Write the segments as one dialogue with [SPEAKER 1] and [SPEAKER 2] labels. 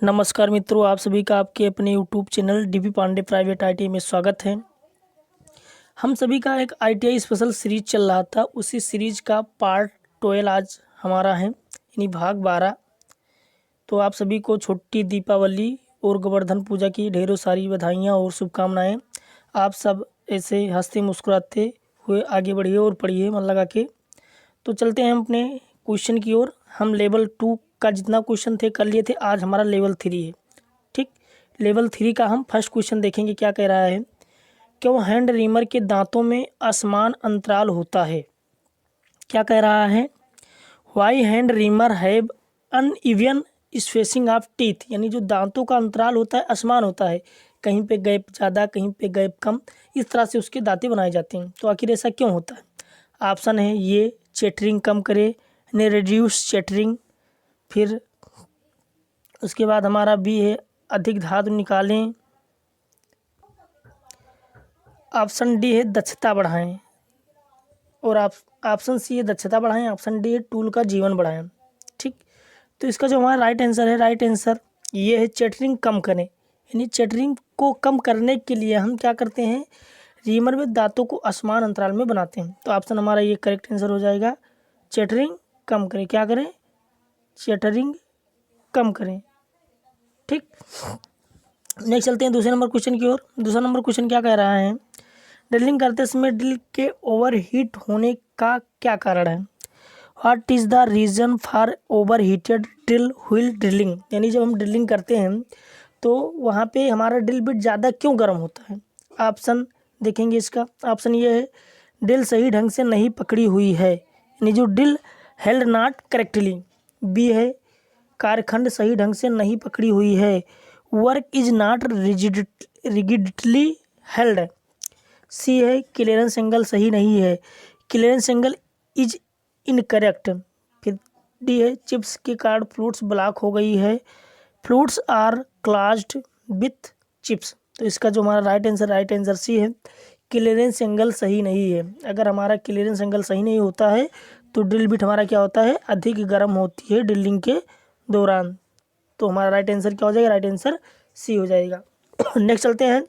[SPEAKER 1] नमस्कार मित्रों, आप सभी का आपके अपने YouTube channel DB Pandey private ITI में स्वागत है। हम सभी का एक आईटीआई स्पेशल सीरीज चल रहा था, उसी सीरीज का पार्ट 12 आज हमारा है, यानी भाग 12। तो आप सभी को छोटी दीपावली और गोवर्धन पूजा की ढेरों सारी बधाइयाँ और शुभकामनाएँ। आप सब ऐसे हंसते मुस्कुराते हुए आगे बढ़िए और पढ़िए मन लगा के। तो चलते हैं हम अपने क्वेश्चन की ओर। हम लेवल 2 का जितना क्वेश्चन थे कर लिए थे, आज हमारा लेवल 3 है। ठीक, लेवल 3 का हम फर्स्ट क्वेश्चन देखेंगे। क्या कह रहा है, क्यों हैंड रीमर के दांतों में असमान अंतराल होता है। क्या कह रहा है, why hand reamer have uneven spacing of teeth, यानी जो दांतों का अंतराल होता है असमान होता है, कहीं पे गैप ज़्यादा कहीं पे गैप कम, इस तरह से उसके दांतें बनाए जाते हैं। तो आखिर ऐसा क्यों होता है। ऑप्शन है ये, चैटरिंग कम करे, ने रिड्यूस चैटरिंग। फिर उसके बाद हमारा बी है, अधिक धातु निकालें। ऑप्शन डी है दक्षता बढ़ाएं, और ऑप्शन सी है दक्षता बढ़ाएं, ऑप्शन डी है टूल का जीवन बढ़ाएं। ठीक, तो इसका जो हमारा राइट आंसर है, राइट आंसर ये है चैटरिंग कम करें। यानी चैटरिंग को कम करने के लिए हम क्या करते हैं, रीमर में दांतों को असमान अंतराल में बनाते हैं। तो ऑप्शन हमारा ये करेक्ट आंसर हो जाएगा, चैटरिंग कम करें। क्या करें, चैटरिंग कम करें। ठीक, नेक्स्ट चलते हैं दूसरे नंबर क्वेश्चन की ओर। दूसरा नंबर क्वेश्चन क्या कह रहा है, ड्रिलिंग करते समय ड्रिल के ओवर हीट होने का क्या कारण है। What is the reason for over heated drill wheel drilling, यानी जब हम ड्रिलिंग करते हैं तो वहाँ पे हमारा ड्रिल बिट ज़्यादा क्यों गर्म होता है। ऑप्शन देखेंगे इसका। ऑप्शन ये है, ड्रिल सही ढंग से नहीं पकड़ी हुई है, यानी जो drill held not correctly. B है, कारखंड सही ढंग से नहीं पकड़ी हुई है, work is not rigidly held. C है, क्लियरेंस एंगल सही नहीं है, क्लियरेंस एंगल इज इनकरेक्ट। फिर डी है, चिप्स के कारण फ्लूट्स ब्लॉक हो गई है, flutes are closed with chips. तो इसका जो हमारा राइट आंसर सी है, क्लियरेंस एंगल सही नहीं है। अगर हमारा क्लियरेंस एंगल सही नहीं होता है तो ड्रिल बिट हमारा क्या होता है, अधिक गर्म होती है ड्रिलिंग के दौरान। तो हमारा राइट आंसर क्या हो जाएगा, राइट आंसर सी हो जाएगा। नेक्स्ट चलते हैं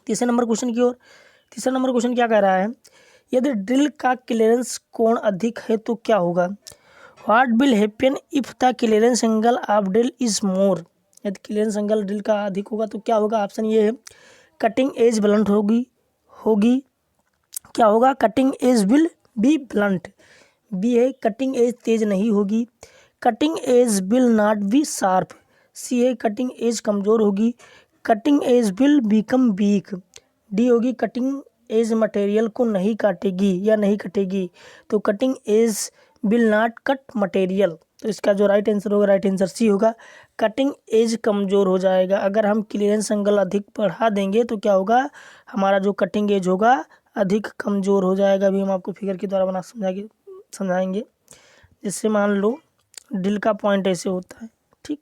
[SPEAKER 1] तीसरे नंबर क्वेश्चन की ओर। तीसरा नंबर क्वेश्चन क्या कह रहा है, यदि ड्रिल का क्लियरेंस कोण अधिक है तो क्या होगा। What will happen if the clearance angle of drill is more, यदि क्लियरेंस एंगल ड्रिल का अधिक होगा तो क्या होगा। ऑप्शन ये है, कटिंग एज ब्लंट होगी होगी क्या होगा, cutting edge will be blunt. B है, कटिंग एज तेज नहीं होगी, cutting edge will not be sharp. C है, कटिंग एज कमज़ोर होगी, cutting edge will become weak. D होगी, कटिंग एज मटेरियल को नहीं काटेगी या नहीं कटेगी, तो cutting edge will not cut material. तो इसका जो राइट आंसर होगा, राइट आंसर सी होगा, कटिंग एज कमज़ोर हो जाएगा। अगर हम क्लियरेंस एंगल अधिक बढ़ा देंगे तो क्या होगा, हमारा जो कटिंग एज होगा अधिक कमज़ोर हो जाएगा। अभी हम आपको फिगर के द्वारा बना समझाएंगे। जिससे मान लो ड्रिल का पॉइंट ऐसे होता है। ठीक,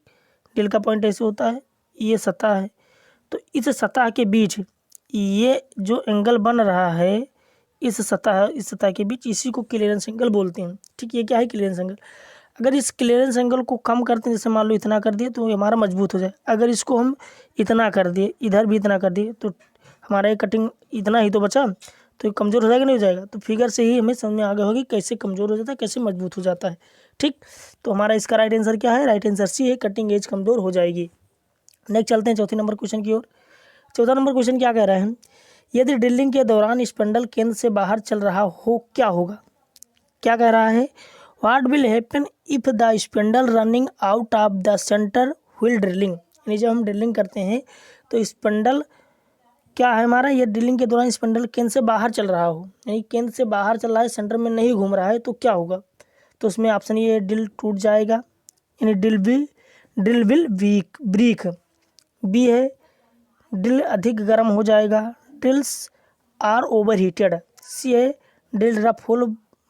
[SPEAKER 1] ड्रिल का पॉइंट ऐसे होता है, ये सतह है, तो इस सतह के बीच ये जो एंगल बन रहा है, इस सतह के बीच, इसी को क्लियरेंस एंगल बोलते हैं। ठीक, ये क्या है, क्लियरेंस एंगल। अगर इस क्लियरेंस एंगल को कम करते हैं, जैसे मान लो इतना कर दिए तो ये हमारा मजबूत हो जाए। अगर इसको हम इतना कर दिए, इधर भी इतना कर दिए, तो हमारा ये कटिंग इतना ही तो बचा, तो ये कमज़ोर हो जाएगा नहीं हो जाएगा। तो फिगर से ही हमें समझ में आ गया होगी कैसे कमज़ोर हो जाता है, कैसे मजबूत हो जाता है। ठीक, तो हमारा इसका राइट आंसर क्या है, राइट आंसर सी है, कटिंग एज कमज़ोर हो जाएगी। नेक्स्ट चलते हैं चौथे नंबर क्वेश्चन की ओर। चौथा नंबर क्वेश्चन क्या कह रहा है, यदि ड्रिलिंग के दौरान स्पंडल केंद्र से बाहर चल रहा हो क्या होगा। क्या कह रहा है, what will happen if the spindle running out of the centre wheel drilling, यानी जब हम ड्रिलिंग करते हैं तो स्पंडल क्या है हमारा, ये ड्रिलिंग के दौरान स्पंडल केंद्र से बाहर चल रहा हो, यानी केंद्र से बाहर चल रहा है, सेंटर में नहीं घूम रहा है, तो क्या होगा। तो उसमें ऑप्शन ये है, ड्रिल टूट जाएगा, यानी ड्रिल विल ब्रीक। बी है, ड्रिल अधिक गर्म हो जाएगा, ड्रिल्स आर ओवर हीटेड। सी है, ड्रिल रफ होल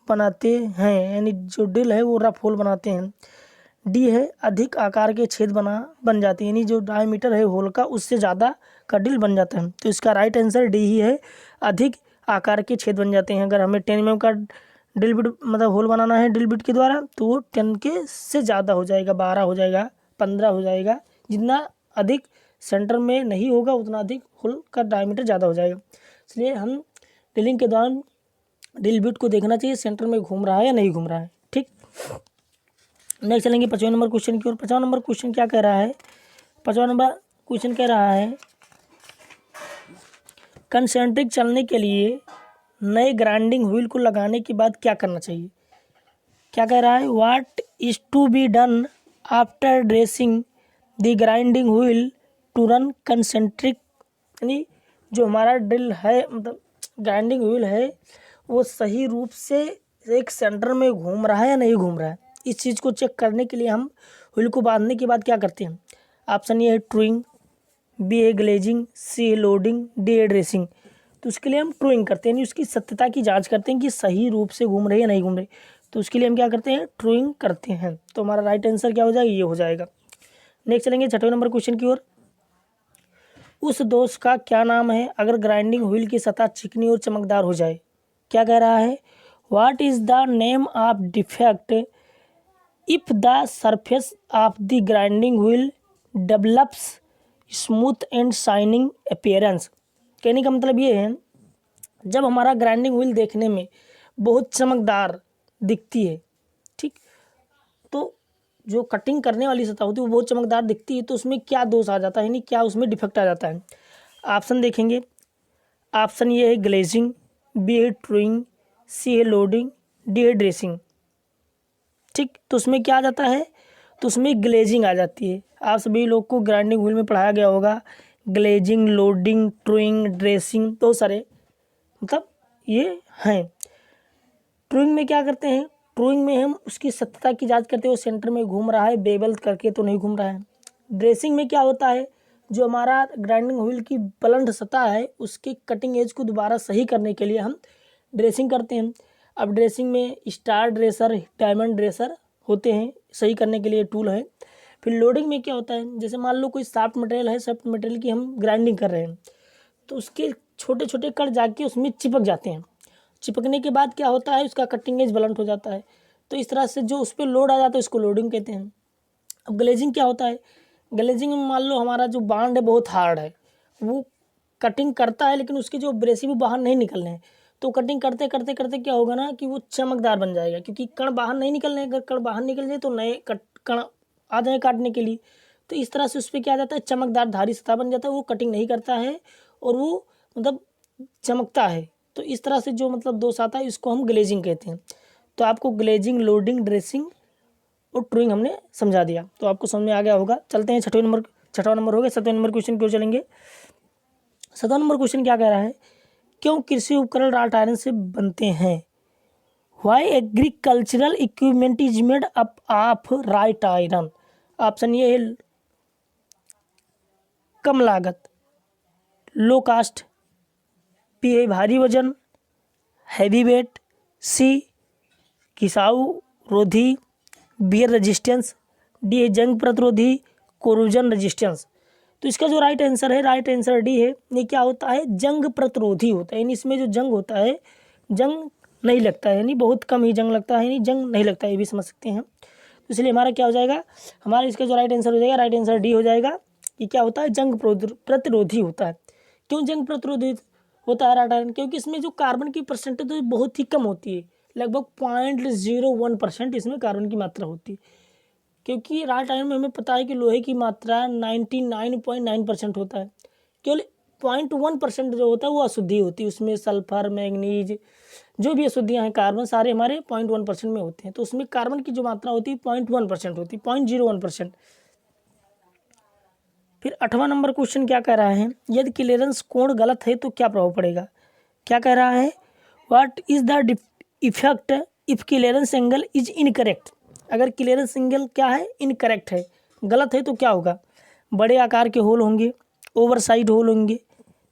[SPEAKER 1] बनाते हैं, यानी जो ड्रिल है वो रफ होल बनाते हैं। डी है, अधिक आकार के छेद बन जाते हैं, यानी जो डायमीटर है होल का उससे ज़्यादा का ड्रिल बन जाता है। तो इसका राइट आंसर डी ही है, अधिक आकार के छेद बन जाते हैं। अगर हमें 10 mm का ड्रिल बिट मतलब होल बनाना है ड्रिल बिट के द्वारा, तो वो 10 के से ज़्यादा हो जाएगा, 12 हो जाएगा, 15 हो जाएगा, जितना अधिक सेंटर में नहीं होगा उतना अधिक होल का डायमीटर ज़्यादा हो जाएगा। इसलिए हम ड्रिलिंग के दौरान ड्रिल बिट को देखना चाहिए सेंटर में घूम रहा है या नहीं घूम रहा है। ठीक, नेक्स्ट चलेंगे 5वें नंबर क्वेश्चन की ओर। 5वां नंबर क्वेश्चन क्या कह रहा है? 5वां नंबर क्वेश्चन कह रहा है कंसेंट्रिक चलने के लिए नए ग्राइंडिंग व्हील को लगाने के बाद क्या करना चाहिए? क्या कह रहा है? What is to be done after dressing the grinding wheel to run concentric, यानी जो हमारा ड्रिल है मतलब ग्राइंडिंग व्हील है वो सही रूप से एक सेंटर में घूम रहा है या नहीं घूम रहा है। इस चीज़ को चेक करने के लिए हम व्हील को बांधने के बाद क्या करते हैं? ऑप्शन ए है ट्रूइंग, बी है ग्लेजिंग, सी है लोडिंग, डी है ड्रेसिंग। तो उसके लिए हम ट्रूइंग करते हैं, यानी उसकी सत्यता की जांच करते हैं कि सही रूप से घूम रही है या नहीं घूम रही। तो उसके लिए हम क्या करते हैं? ट्रूइंग करते हैं। तो हमारा राइट आंसर क्या हो जाएगा? ये हो जाएगा। नेक्स्ट चलेंगे 6वें नंबर क्वेश्चन की ओर। उस दोष का क्या नाम है अगर ग्राइंडिंग व्हील की सतह चिकनी और चमकदार हो जाए? क्या कह रहा है? What is the name of defect if the surface of the grinding wheel develops smooth and shining appearance. कहने का मतलब ये है जब हमारा ग्राइंडिंग व्हील देखने में बहुत चमकदार दिखती है, ठीक, तो जो कटिंग करने वाली सतह होती है वो बहुत चमकदार दिखती है, तो उसमें क्या दोष आ जाता है, यानी क्या उसमें डिफेक्ट आ जाता है? ऑप्शन देखेंगे। ऑप्शन ये है ग्लेजिंग, बी है ट्रूइंग, सी है लोडिंग, डी है ड्रेसिंग। ठीक, तो उसमें क्या आ जाता है? तो उसमें ग्लेजिंग आ जाती है। आप सभी लोग को ग्राइंडिंग व्हील में पढ़ाया गया होगा ग्लेजिंग, लोडिंग, ट्रूइंग, ड्रेसिंग, तो सारे मतलब ये हैं। ट्रूइंग में क्या करते हैं? ट्रूइंग में हम उसकी सत्यता की जांच करते हैं, वो सेंटर में घूम रहा है बेबल करके तो नहीं घूम रहा है। ड्रेसिंग में क्या होता है? जो हमारा ग्राइंडिंग व्हील की ब्लंट सतह है उसके कटिंग एज को दोबारा सही करने के लिए हम ड्रेसिंग करते हैं। अब ड्रेसिंग में स्टार ड्रेसर, डायमंड ड्रेसर होते हैं, सही करने के लिए टूल है। फिर लोडिंग में क्या होता है? जैसे मान लो कोई सॉफ्ट मटेरियल है, सॉफ्ट मटेरियल की हम ग्राइंडिंग कर रहे हैं तो उसके छोटे छोटे कण जाके उसमें चिपक जाते हैं। चिपकने के बाद क्या होता है? उसका कटिंग एज ब्लंट हो जाता है। तो इस तरह से जो उस पर लोड आ जाता है उसको लोडिंग कहते हैं। अब ग्लेजिंग क्या होता है? ग्लेजिंग में मान लो हमारा जो बांड है बहुत हार्ड है, वो कटिंग करता है लेकिन उसके जो एब्रेसिव बाहर नहीं निकलने हैं, तो कटिंग करते करते करते क्या होगा ना कि वो चमकदार बन जाएगा, क्योंकि कण बाहर नहीं निकलने, अगर कण बाहर निकल जाए तो नए कण आ जाए काटने के लिए। तो इस तरह से उस पर क्या आ जाता है? चमकदार धारी सतह बन जाता है, वो कटिंग नहीं करता है और वो मतलब चमकता है। तो इस तरह से जो मतलब दोष आता है इसको हम ग्लेजिंग कहते हैं। तो आपको ग्लेजिंग, लोडिंग, ड्रेसिंग और ट्रूइंग हमने समझा दिया, तो आपको समझ में आ गया होगा। चलते हैं 6वां नंबर हो गया। 7वें नंबर क्वेश्चन की ओर चलेंगे। 7वां नंबर क्वेश्चन क्या कह रहा है? क्यों कृषि उपकरण राट आयरन से बनते हैं? Why agricultural equipment is made up of wrought iron. Option ये है कम लागत, लो कास्ट, बी है भारी वजन, हैवी वेट, सी खिंचाव रोधी, बियर रेजिस्टेंस, डी है जंग प्रतिरोधी, कोरोजन रेजिस्टेंस। तो इसका जो राइट आंसर है, राइट आंसर डी है। ये क्या होता है? जंग प्रतिरोधी होता है, यानी इसमें जो जंग होता है, जंग नहीं लगता है, यानी बहुत कम ही जंग लगता है, यानी जंग नहीं लगता है, ये भी समझ सकते हैं। तो इसलिए हमारा क्या हो जाएगा? हमारा इसका जो राइट आंसर हो जाएगा, राइट आंसर डी हो जाएगा। ये क्या होता है? जंग प्रतिरोधी होता है। क्यों जंग प्रतिरोधी होता है राट आयरन? क्योंकि इसमें जो कार्बन की परसेंटेज तो बहुत ही कम होती है, लगभग 0.01% इसमें कार्बन की मात्रा होती है। क्योंकि राट आयरन में हमें पता है कि लोहे की मात्रा 99.9% होता है, केवल 0.1% जो होता है वो अशुद्धि होती है, उसमें सल्फर, मैग्नीज, जो भी अशुद्धियाँ हैं, कार्बन सारे हमारे 0.1% में होते हैं। तो उसमें कार्बन की जो मात्रा होती है 0.1% होती है, 0.01%। फिर 8वां नंबर क्वेश्चन क्या कह रहा है? यदि क्लियरेंस कोण गलत है तो क्या प्रभाव पड़ेगा? क्या कह रहा है? What is the effect if clearance angle is incorrect. अगर क्लियरेंस एंगल क्या है? इनकरेक्ट है, गलत है, तो क्या होगा? बड़े आकार के होल होंगे, ओवरसाइड होल होंगे,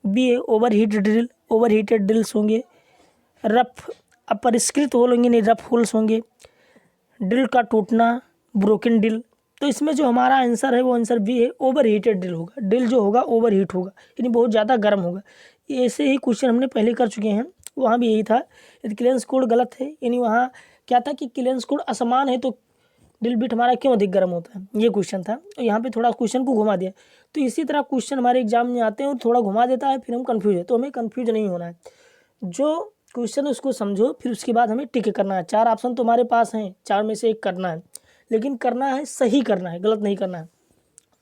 [SPEAKER 1] बी है ओवरहीट ड्रिल, ओवरहीटेड ड्रिल्स होंगे, रफ अपरिष्कृत होल होंगे, नहीं रफ होल्स होंगे, ड्रिल का टूटना, ब्रोकन ड्रिल। तो इसमें जो हमारा आंसर है वो आंसर बी है, ओवरहीटेड ड्रिल होगा। ड्रिल जो होगा ओवरहीट होगा, यानी बहुत ज़्यादा गर्म होगा। ऐसे ही क्वेश्चन हमने पहले कर चुके हैं, वहाँ भी यही था। यदि क्लियरेंस कोड गलत है, यानी वहाँ क्या था कि क्लियरेंस कोड असमान है तो ड्रिल बिट हमारा क्यों अधिक गर्म होता है, ये क्वेश्चन था। तो यहाँ पे थोड़ा क्वेश्चन को घुमा दिया। तो इसी तरह क्वेश्चन हमारे एग्जाम में आते हैं और थोड़ा घुमा देता है, फिर हम कंफ्यूज है। तो हमें कंफ्यूज नहीं होना है, जो क्वेश्चन है उसको समझो, फिर उसके बाद हमें टिक करना है। 4 ऑप्शन तुम्हारे पास हैं, 4 में से एक करना है, लेकिन करना है सही करना है, गलत नहीं करना है।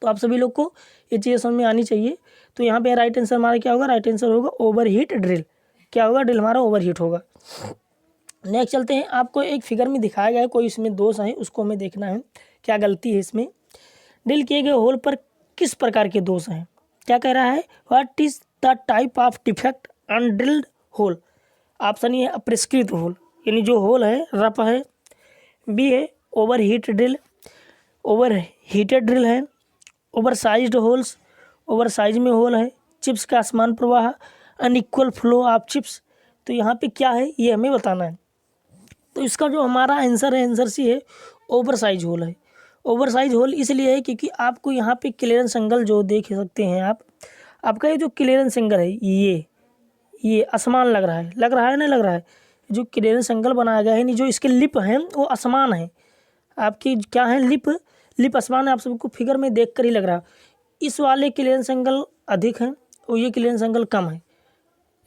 [SPEAKER 1] तो आप सभी लोग को ये चीज़ें समझ में आनी चाहिए। तो यहाँ पे राइट आंसर हमारा क्या होगा, राइट आंसर होगा ओवरहीट ड्रिल। क्या होगा, ड्रिल हमारा ओवरहीट होगा। नेक्स्ट चलते हैं, आपको एक फिगर में दिखाया गया है, कोई इसमें दोष है उसको हमें देखना है, क्या गलती है इसमें। ड्रिल किए गए होल पर किस प्रकार के दोष हैं, क्या कह रहा है, what is the type of defect on drilled hole. Option ये है अपरिष्कृत होल, यानी जो होल है रफ है। बी है over heat drill, over heated drill है। Over sized holes, over size में होल है। चिप्स का असमान प्रवाह, अनइक्वल फ्लो ऑफ चिप्स। तो यहाँ पे क्या है ये हमें बताना है। तो इसका जो हमारा आंसर है, आंसर सी है, ओवर साइज होल है। ओवर साइज होल इसलिए है क्योंकि आपको यहाँ पे क्लियरेंस एंगल जो देख सकते हैं आप, आपका ये जो क्लियरेंस एंगल है ये असमान लग रहा है, लग रहा है ना, लग रहा है। जो क्लियरेंस एंगल बनाया गया है, नहीं जो इसके लिप हैं वो असमान है। आपकी क्या है, लिप असमान है, आप सबको फिगर में देख कर ही लग रहा है। इस वाले क्लियरेंस एंगल अधिक है और ये क्लियरेंस एंगल कम है।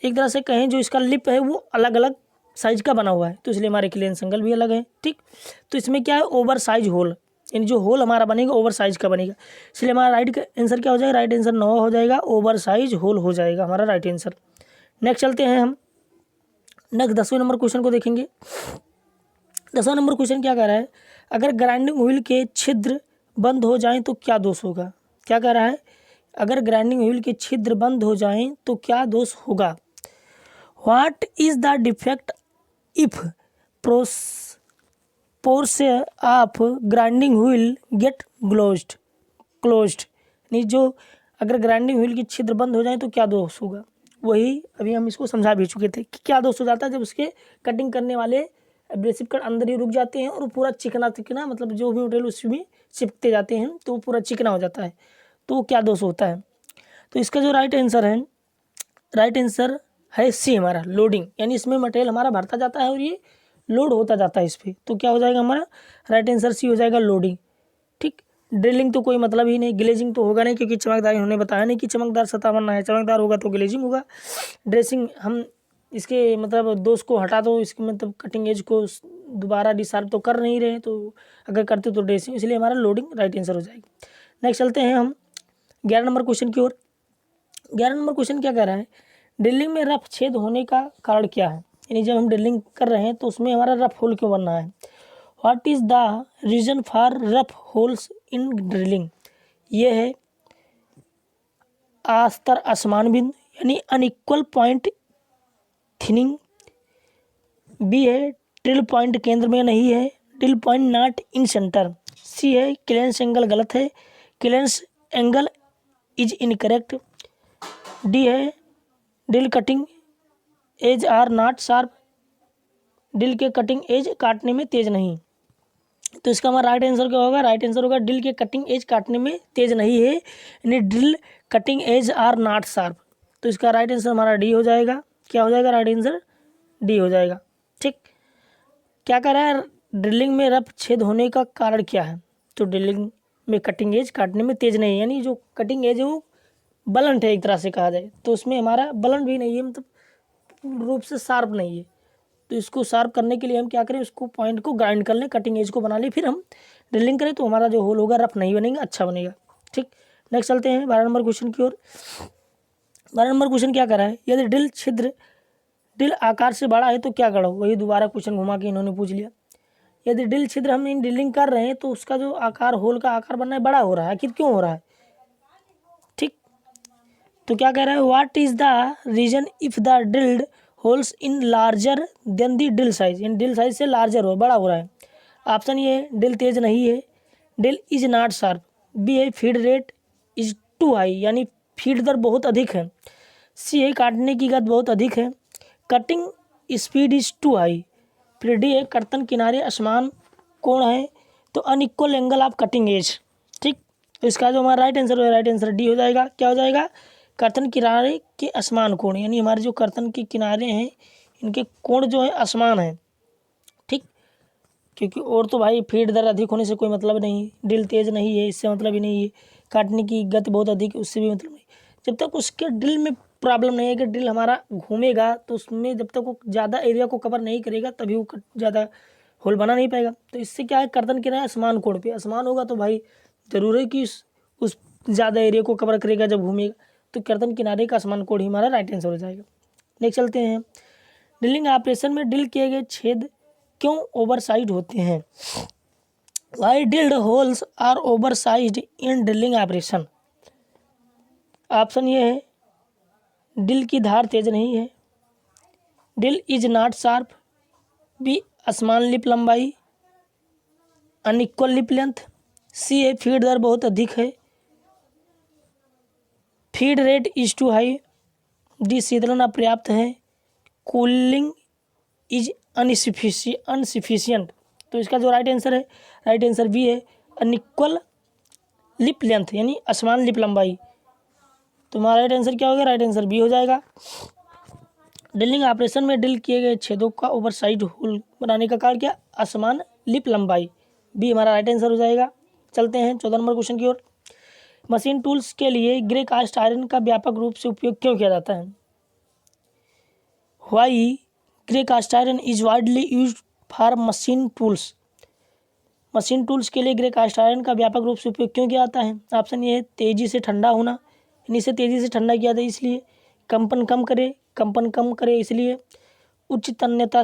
[SPEAKER 1] एक तरह से कहें जो इसका लिप है वो अलग अलग साइज का बना हुआ है, तो इसलिए हमारे क्लियरेंस एंगल भी अलग है। ठीक, तो इसमें क्या है, ओवर साइज होल, यानी जो होल हमारा बनेगा ओवर साइज का बनेगा। इसलिए हमारा राइट आंसर क्या हो जाएगा, राइट आंसर 9 हो जाएगा, ओवर साइज होल हो जाएगा हमारा राइट आंसर। नेक्स्ट चलते हैं हम, नेक्स्ट 10वें नंबर क्वेश्चन को देखेंगे। 10वां नंबर क्वेश्चन क्या कह रहा है, अगर ग्राइंडिंग व्हील के छिद्र बंद हो जाएं तो क्या दोष होगा। क्या कह रहा है, अगर ग्राइंडिंग व्हील के छिद्र बंद हो जाएं तो क्या दोष होगा। What is the defect if pores of grinding wheel gate closed. नहीं, जो अगर ग्राइंडिंग व्हील की छिद्र बंद हो जाए तो क्या दोष होगा। वही अभी हम इसको समझा भी चुके थे कि क्या दोष हो जाता है, जब उसके कटिंग करने वाले एब्रेसिव कट अंदर ही रुक जाते हैं और पूरा चिकना मतलब जो भी मटेरियल उसमें चिपकते जाते हैं तो वो पूरा चिकना हो जाता है, तो क्या दोष होता है। तो इसका जो राइट आंसर है, राइट आंसर है सी हमारा, लोडिंग। यानी इसमें मटेरियल हमारा भरता जाता है और ये लोड होता जाता है इस पर, तो क्या हो जाएगा हमारा राइट आंसर सी हो जाएगा, लोडिंग। ठीक, ड्रिलिंग तो कोई मतलब ही नहीं, ग्लेजिंग तो होगा नहीं क्योंकि चमकदार, इन्होंने बताया नहीं कि चमकदार सतह बनना है, चमकदार होगा तो ग्लेजिंग होगा। ड्रेसिंग हम इसके मतलब दोष को हटा दो, इसके मतलब कटिंग एज को दोबारा डिशार्प तो कर नहीं रहे, तो अगर करते तो ड्रेसिंग, इसलिए हमारा लोडिंग राइट आंसर हो जाएगी। नेक्स्ट चलते हैं हम 11 नंबर क्वेश्चन की ओर। 11 नंबर क्वेश्चन क्या कह रहा है, ड्रिलिंग में रफ छेद होने का कारण क्या है। यानी जब हम ड्रिलिंग कर रहे हैं तो उसमें हमारा रफ होल क्यों बनना है। What is the reason for rough holes in drilling. ये है अस्तर असमान बिंदु, यानी अनइक्वल पॉइंट थिनिंग। बी है ड्रिल पॉइंट केंद्र में नहीं है, drill point not in centre. C है क्लियरेंस एंगल गलत है, clearance angle is incorrect. D है drill cutting edge are not sharp, drill के कटिंग एज काटने में तेज नहीं। तो इसका हमारा राइट आंसर क्या होगा, राइट आंसर होगा ड्रिल के कटिंग एज काटने में तेज नहीं है, यानी drill cutting edge are not sharp. तो इसका राइट आंसर हमारा डी हो जाएगा। क्या हो जाएगा, राइट आंसर डी हो जाएगा। ठीक, क्या कह रहा है, ड्रिलिंग में रफ छेद होने का कारण क्या है। तो ड्रिलिंग में कटिंग एज काटने में तेज नहीं है, यानी जो कटिंग एज है वो बलंट है एक तरह से कहा जाए, तो उसमें हमारा बलंट भी नहीं है, मतलब पूर्ण रूप से शार्प नहीं है। तो इसको शार्प करने के लिए हम क्या करें, उसको पॉइंट को ग्राइंड कर लें, कटिंग एज को बना लें, फिर हम ड्रिलिंग करें तो हमारा जो होल होगा रफ नहीं बनेगा, अच्छा बनेगा। ठीक, नेक्स्ट चलते हैं 12 नंबर क्वेश्चन की ओर। 12 नंबर क्वेश्चन क्या कर रहा है, यदि ड्रिल आकार से बड़ा है तो क्या करो। वही दोबारा क्वेश्चन घुमा के इन्होंने पूछ लिया। यदि ड्रिल छिद्र हम ड्रिलिंग कर रहे हैं तो उसका जो आकार, होल का आकार बनना है, बड़ा हो रहा है, आखिर क्यों हो रहा है। ठीक, तो क्या कह रहा है, what is the reason if the drilled holes in larger than the drill size, यानी ड्रिल साइज से लार्जर हो, बड़ा हो रहा है। ऑप्शन ये है ड्रिल तेज नहीं है, drill is not sharp. B है feed rate is too high, यानी फीड दर बहुत अधिक है। सी है काटने की गति बहुत अधिक है, cutting speed is too high. फिर डी है कर्तन किनारे असमान कोण है, तो unequal angle of cutting edge. ठीक, तो इसका जो हमारा राइट आंसर है, राइट आंसर डी हो जाएगा। क्या हो जाएगा, कर्तन किनारे के असमान कोण, यानी हमारे जो कर्तन के किनारे हैं इनके कोण जो है असमान है। ठीक, क्योंकि और तो भाई फीड दर अधिक होने से कोई मतलब नहीं, ड्रिल तेज नहीं है इससे मतलब ही नहीं है, काटने की गति बहुत अधिक है उससे भी मतलब नहीं। जब तक उसके ड्रिल में प्रॉब्लम नहीं है कि ड्रिल हमारा घूमेगा तो उसमें जब तक वो ज़्यादा एरिया को कवर नहीं करेगा तभी वो ज़्यादा होल बना नहीं पाएगा। तो इससे क्या है, कर्तन किनारा असमान कोण पे, असमान होगा तो भाई जरूर है कि उस ज़्यादा एरिया को कवर करेगा जब घूमेगा, तो कर्तन किनारे का असमान कोण ही हमारा राइट आंसर हो जाएगा। नेक्स्ट चलते हैं, ड्रिलिंग ऑपरेशन में ड्रिल किए गए छेद क्यों ओवरसाइज होते हैं? Why drilled holes are oversized in drilling operation? Option ये है, ड्रिल की धार तेज नहीं है, drill is not sharp, B असमान लिप लंबाई, अनइक्वल लिप लेंथ, सी है फीड दर बहुत अधिक है, feed rate is too high, D शीतलन अपर्याप्त है, कूलिंग इज अनसफिशियंट। तो इसका जो राइट आंसर है, राइट आंसर बी है, अनइक्वल लिप लेंथ यानी असमान लिप लंबाई। तो हमारा राइट आंसर क्या होगा, राइट आंसर बी हो जाएगा। ड्रिलिंग ऑपरेशन में ड्रिल किए गए छेदों का ओवरसाइड होल बनाने का कारण क्या, असमान लिप लंबाई, बी हमारा राइट आंसर हो जाएगा। चलते हैं 14 नंबर क्वेश्चन की ओर। मशीन टूल्स के लिए ग्रे कास्ट आयरन का व्यापक रूप से उपयोग क्यों किया जाता है? Why grey cast iron is widely used for machine tools? Machine tools के लिए ग्रे कास्ट आयरन का व्यापक रूप से उपयोग क्यों किया जाता है? ऑप्शन ये है, तेजी से ठंडा होना, यानी इसे तेजी से ठंडा किया जाता है इसलिए, कंपन कम करे इसलिए, उच्च तन्यता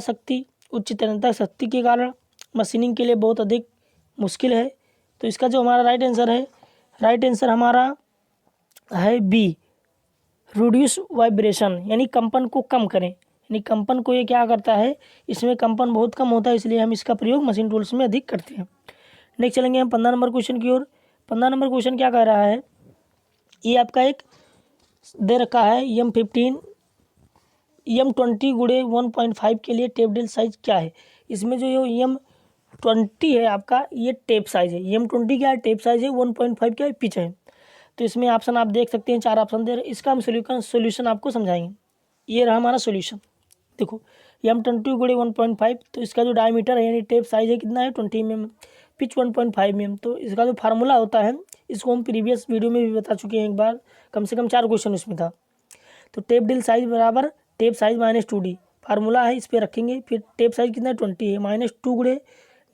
[SPEAKER 1] शक्ति के कारण, मशीनिंग के लिए बहुत अधिक मुश्किल है। तो इसका जो हमारा राइट आंसर है, राइट आंसर हमारा है बी, रिड्यूस वाइब्रेशन, यानी कंपन को कम करें, यानी कंपन को ये क्या करता है, इसमें कंपन बहुत कम होता है इसलिए हम इसका प्रयोग मशीन टूल्स में अधिक करते हैं। नेक्स्ट चलेंगे हम 15 नंबर क्वेश्चन की ओर। 15 नंबर क्वेश्चन क्या कह रहा है, ये आपका एक दे रखा है M15 M20 गुड़े 1.5 के लिए टेप ड्रिल साइज क्या है? इसमें जो ये M20 है आपका, ये टेप साइज है, M20 क्या है, टेप साइज है, 1.5 क्या है, पिच है। तो इसमें ऑप्शन आप देख सकते हैं, 4 ऑप्शन दे रहे हैं, इसका हम सोल्यूशन आपको समझाएंगे। ये रहा हमारा सोल्यूशन, देखो M20 गुड़े 1.5, तो इसका जो डायमीटर है यानी टेप साइज है कितना है, 20 mm, पिच 1.5 mm। तो इसका जो फार्मूला होता है इसको हम प्रीवियस वीडियो में भी बता चुके हैं एक बार, कम से कम 4 क्वेश्चन उसमें था। तो टेप ड्रिल साइज बराबर tape size minus 2D, formula है इस पर रखेंगे। फिर टेप साइज कितना है 20 है, -2 गुड़े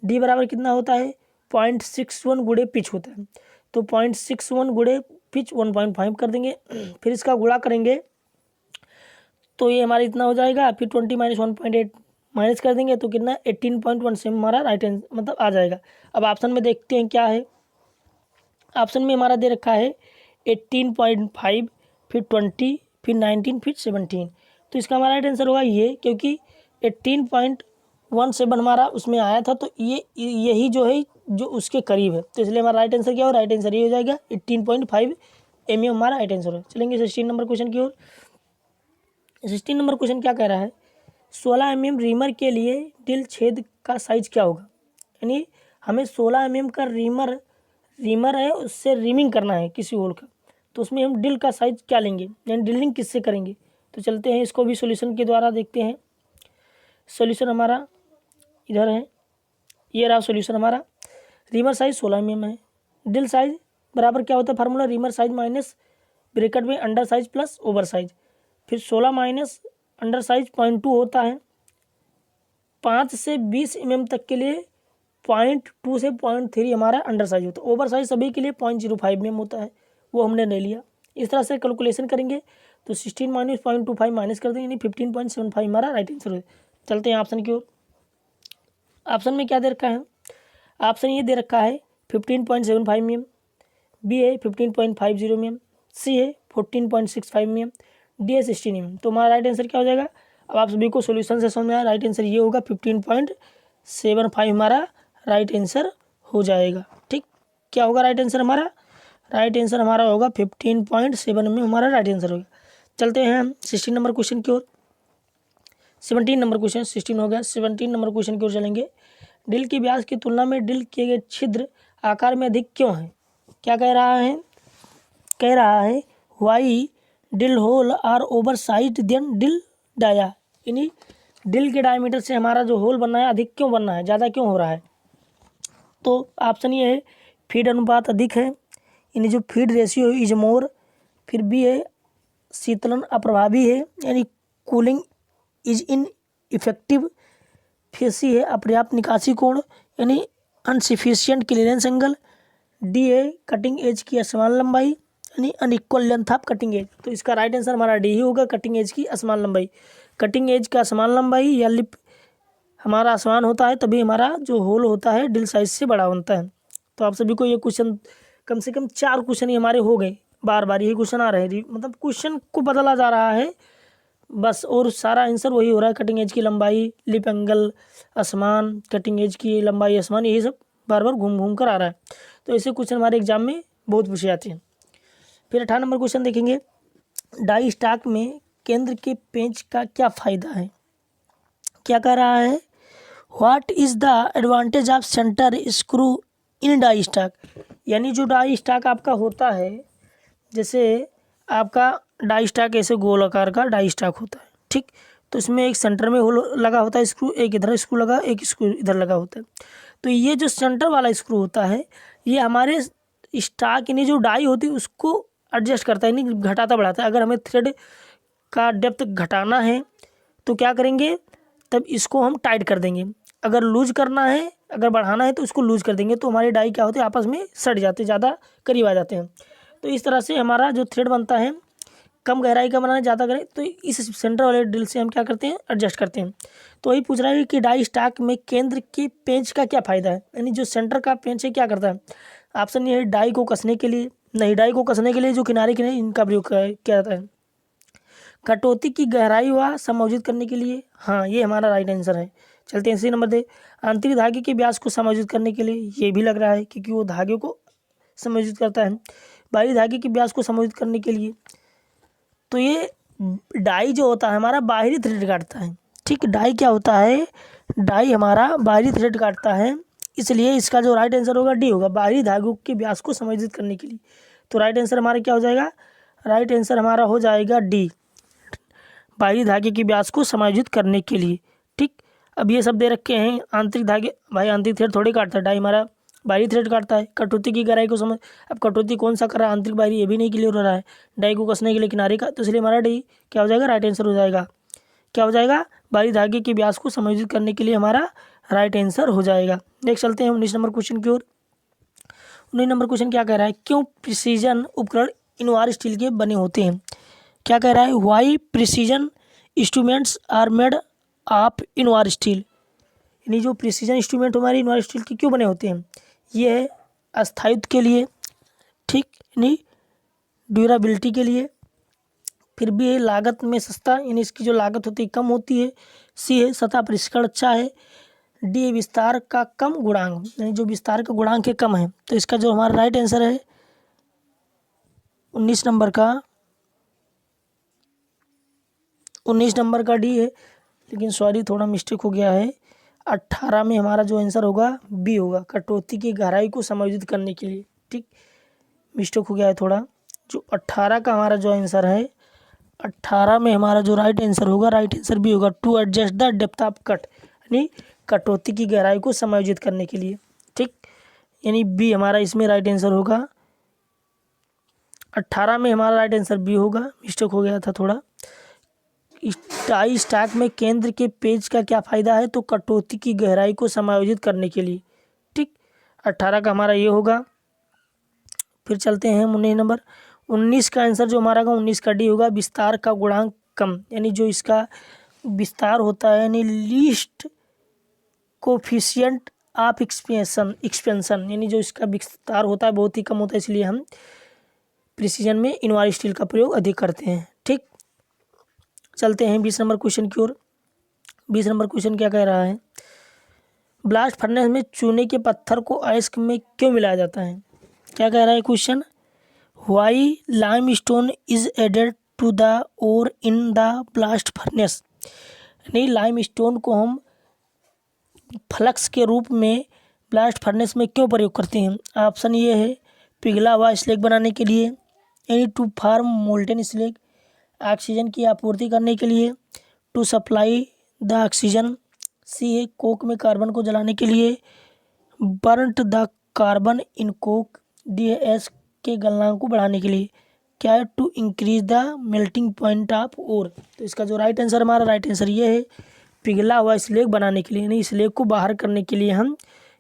[SPEAKER 1] डी बराबर कितना होता है 0.61 गुड़े पिच होता है, तो 0.61 गुड़े पिच 1.5 कर देंगे। फिर इसका गुणा करेंगे तो ये हमारा इतना हो जाएगा, फिर 20 - 1.8 माइनस कर देंगे तो कितना 18.1 से हमारा राइट आंसर मतलब आ जाएगा। अब ऑप्शन में देखते हैं क्या है, ऑप्शन में हमारा दे रखा है 18.5, फिर 20, फिर 19, फिर 17। तो इसका हमारा राइट आंसर होगा ये, क्योंकि 18.17 हमारा उसमें आया था, तो ये यही जो है जो उसके करीब है, तो इसलिए हमारा राइट आंसर क्या हो, राइट आंसर ये हो जाएगा 18.5 mm हमारा राइट आंसर है। चलेंगे 16 नंबर क्वेश्चन की ओर। 16 नंबर क्वेश्चन क्या कह रहा है, 16 mm रीमर के लिए ड्रिल छेद का साइज क्या होगा? यानी हमें 16 mm का रीमर है, उससे रीमिंग करना है किसी होल का, तो उसमें हम ड्रिल का साइज क्या लेंगे, यानी ड्रिलिंग किससे करेंगे? तो चलते हैं इसको भी सॉल्यूशन के द्वारा देखते हैं। सॉल्यूशन हमारा इधर है, ये रहा सॉल्यूशन हमारा। रीमर साइज 16 mm है, ड्रिल साइज बराबर क्या होता है formula, reamer size minus bracket में under size plus over size, फिर 16 माइनस अंडर साइज 0.2 होता है। 5 से 20 mm तक के लिए 0.2 से 0.3 हमारा अंडर साइज होता है, ओवर साइज सभी के लिए 0.05 mm होता है, वो हमने ले लिया। इस तरह से कैलकुलेशन करेंगे तो 16 - 0.25 माइनस कर देंगे, यानी 15.75 हमारा राइट आंसर है। चलते हैं ऑप्शन की ओर। ऑप्शन में क्या दे रखा है, ऑप्शन ये दे रखा है 15.75 mm, बी है 15.50 mm, सी है 14.65 mm, डी है 16 mm। तो हमारा राइट आंसर क्या हो जाएगा, अब आप सभी को सॉल्यूशन से समझ में आया, राइट आंसर ये होगा 15.75 हमारा राइट आंसर हो जाएगा। ठीक, क्या होगा राइट आंसर हमारा, राइट आंसर हमारा होगा 15.7 में हमारा राइट आंसर होगा। चलते हैं हम 16 नंबर क्वेश्चन की ओर। 17 नंबर क्वेश्चन, 16 हो गया, 17 नंबर क्वेश्चन की ओर चलेंगे। ड्रिल की व्यास की तुलना में ड्रिल किए गए छिद्र आकार में अधिक क्यों है? क्या कह रहा है, कह रहा है why drill hole are over size than drill dia, यानी ड्रिल के डायमीटर से हमारा जो होल बनना है अधिक क्यों बनना है, ज़्यादा क्यों हो रहा है? तो ऑप्शन ये है फीड अनुपात अधिक है, यानी जो फीड रेशियो इज मोर। फिर बी है शीतलन अप्रभावी है, यानी कूलिंग इज इन इफेक्टिव। फिर सी है अपर्याप्त निकासी कोण, यानी अनसफिशियंट क्लियरेंस एंगल। डी है कटिंग एज की असमान लंबाई, यानी unequal length of cutting as. तो इसका राइट आंसर हमारा डी ही होगा, कटिंग एज की असमान लंबाई। कटिंग एज का असमान लंबाई या लिप हमारा असमान होता है तभी हमारा जो होल होता है ड्रिल साइज से बड़ा बनता है। तो आप सभी को ये क्वेश्चन कम से कम 4 क्वेश्चन ही हमारे हो गए, बार बार यही क्वेश्चन आ रहे हैं, मतलब क्वेश्चन को बदला जा रहा है बस, और सारा आंसर वही हो रहा है। कटिंग एज की लंबाई, लिप एंगल असमान, कटिंग एज की लंबाई असमान, यही सब बार बार घूम घूम कर आ रहा है। तो ऐसे क्वेश्चन हमारे एग्जाम में बहुत पूछे जाते हैं। फिर 18 नंबर क्वेश्चन देखेंगे, डाई स्टॉक में केंद्र के पेंच का क्या फ़ायदा है। क्या कह रहा है, what is the advantage of centre screw in die stock. यानी जो डाई स्टॉक आपका होता है, जैसे आपका डाई स्टॉक ऐसे गोल आकार का डाई स्टॉक होता है, ठीक। तो इसमें एक सेंटर में होल लगा होता है स्क्रू, एक इधर स्क्रू लगा, एक स्क्रू इधर लगा होता है। तो ये जो सेंटर वाला स्क्रू होता है ये हमारे स्टॉक यानी जो डाई होती है उसको एडजस्ट करता है, यानी घटाता बढ़ाता है। अगर हमें थ्रेड का डेप्थ घटाना है तो क्या करेंगे, तब इसको हम टाइट कर देंगे। अगर लूज करना है, अगर बढ़ाना है तो इसको लूज कर देंगे। तो हमारे डाई क्या होते हैं, आपस में सट जाते, ज़्यादा करीब आ जाते हैं। तो इस तरह से हमारा जो थ्रेड बनता है, कम गहराई का बनाना, ज़्यादा गहराई, तो इस सेंटर वाले ड्रिल से हम क्या करते हैं, एडजस्ट करते हैं। तो वही पूछ रहा है कि डाई स्टॉक में केंद्र के पेंच का क्या फ़ायदा है, यानी जो सेंटर का पेंच है क्या करता है। ऑप्शन ये है डाई को कसने के लिए, नहीं, डाई को कसने के लिए जो किनारे किनारे इनका प्रयोग किया जाता है। कटौती की गहराई व समायोजित करने के लिए, हाँ ये हमारा राइट आंसर है। चलते हैं इसी नंबर दे, आंतरिक धागे के व्यास को समायोजित करने के लिए, ये भी लग रहा है क्योंकि वो धागे को समायोजित करता है। बाहरी धागे के व्यास को समायोजित करने के लिए, तो ये डाई जो होता है हमारा बाहरी थ्रेड काटता है, ठीक। डाई क्या होता है, डाई हमारा बाहरी थ्रेड काटता है, इसलिए इसका जो राइट आंसर होगा डी होगा, बाहरी धागों के व्यास को समायोजित करने के लिए। तो राइट आंसर हमारा क्या हो जाएगा, राइट आंसर हमारा हो जाएगा डी, बाहरी धागे के व्यास को समायोजित करने के लिए, ठीक। अब ये सब दे रखे हैं, आंतरिक धागे, भाई आंतरिक थ्रेड थोड़ी काटता है, डाई हमारा बाहरी थ्रेड काटता है। कटौती की गहराई को समझ, अब कटौती कौन सा कर रहा है, आंतरिक बाहरी, ये भी नहीं क्लियर हो रहा है। डाई को कसने के लिए किनारे का, तो इसलिए हमारा डी क्या हो जाएगा, राइट आंसर हो जाएगा। क्या हो जाएगा, बाहरी धागे के व्यास को समायोजित करने के लिए हमारा राइट आंसर हो जाएगा। नेक्स्ट चलते हैं 19 नंबर क्वेश्चन की ओर। 19 नंबर क्वेश्चन क्या कह रहा है, क्यों प्रिसीजन उपकरण इनवार स्टील के बने होते हैं। क्या कह रहा है, why precision instruments are made of invar steel, यानी जो प्रिसीजन इंस्ट्रूमेंट हमारे इनवार स्टील के क्यों बने होते हैं। ये है अस्थायित्व के लिए, ठीक, यानी ड्यूरेबिलिटी के लिए। फिर भी है लागत में सस्ता, यानी इसकी जो लागत होती है कम होती है। सी है सतह परिष्करण अच्छा है। डी है विस्तार का कम गुणांक, यानी जो विस्तार का गुणांक है कम है। तो इसका जो हमारा राइट आंसर है 19 नंबर का, 19 नंबर का डी है, लेकिन सॉरी थोड़ा मिस्टेक हो गया है। 18 में हमारा जो आंसर होगा बी होगा, कटौती की गहराई को समायोजित करने के लिए, ठीक, मिस्टेक हो गया है थोड़ा। जो 18 का हमारा जो आंसर है, 18 में हमारा जो राइट आंसर होगा, राइट आंसर बी होगा, to adjust the depth of cut, यानी कटौती की गहराई को समायोजित करने के लिए, ठीक, यानी बी हमारा इसमें राइट आंसर होगा। 18 में हमारा राइट आंसर बी होगा, मिस्टेक हो गया था थोड़ा। डाई स्टॉक में केंद्र के पेज का क्या फ़ायदा है, तो कटौती की गहराई को समायोजित करने के लिए, ठीक। 18 का हमारा ये होगा। फिर चलते हैं 19 नंबर, 19 का आंसर जो हमारा होगा 19 का डी होगा, विस्तार का गुणांक कम, यानी जो इसका विस्तार होता है, यानी लीस्ट कोफिशिएंट ऑफ एक्सपेंशन, यानी जो इसका विस्तार होता है बहुत ही कम होता है, इसलिए हम प्रिसीजन में इनवार स्टील का प्रयोग अधिक करते हैं, ठीक। चलते हैं 20 नंबर क्वेश्चन की ओर। 20 नंबर क्वेश्चन क्या कह रहा है, ब्लास्ट फर्नेस में चूने के पत्थर को अयस्क में क्यों मिलाया जाता है। क्या कह रहा है question, why lime stone is added to the ore in the blast furnace, यानी लाइम स्टोन को हम फ्लक्स के रूप में ब्लास्ट फर्नेस में क्यों प्रयोग करते हैं। ऑप्शन ये है पिघला हुआ स्लेग बनाने के लिए, यानी to form molten slag, oxygen की आपूर्ति करने के लिए, to supply the oxygen. C है कोक में कार्बन को जलाने के लिए। Burnt the carbon in coke DAS के गलनांक को बढ़ाने के लिए। क्या है? To increase the melting point of ore. तो इसका जो राइट आंसर, हमारा राइट आंसर ये है, पिघला हुआ स्लेग बनाने के लिए, यानी स्लेग को बाहर करने के लिए हम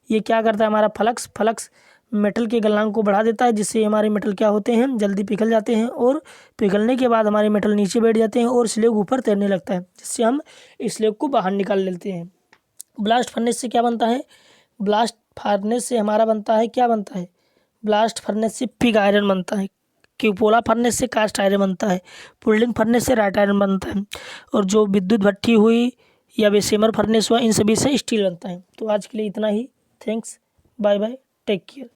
[SPEAKER 1] ये क्या करता है, हमारा फ्लक्स मेटल के गलनांक को बढ़ा देता है, जिससे हमारे मेटल क्या होते हैं, जल्दी पिघल जाते हैं, और पिघलने के बाद हमारे मेटल नीचे बैठ जाते हैं और स्लेग ऊपर तैरने लगता है, जिससे हम स्लेग को बाहर निकाल लेते हैं। ब्लास्ट फर्नेस से क्या बनता है? ब्लास्ट फर्नेस से हमारा बनता है, क्या बनता है? ब्लास्ट फर्नेस से पिग आयरन बनता है, क्यूपोला फर्नेस से कास्ट आयरन बनता है, पुल्डिंग फर्नेस से राट आयरन बनता है, और जो विद्युत भट्ठी हुई या बेसेमर फर्नेस हुआ, इन सभी से स्टील बनता है। तो आज के लिए इतना ही। Thanks, bye bye, take care.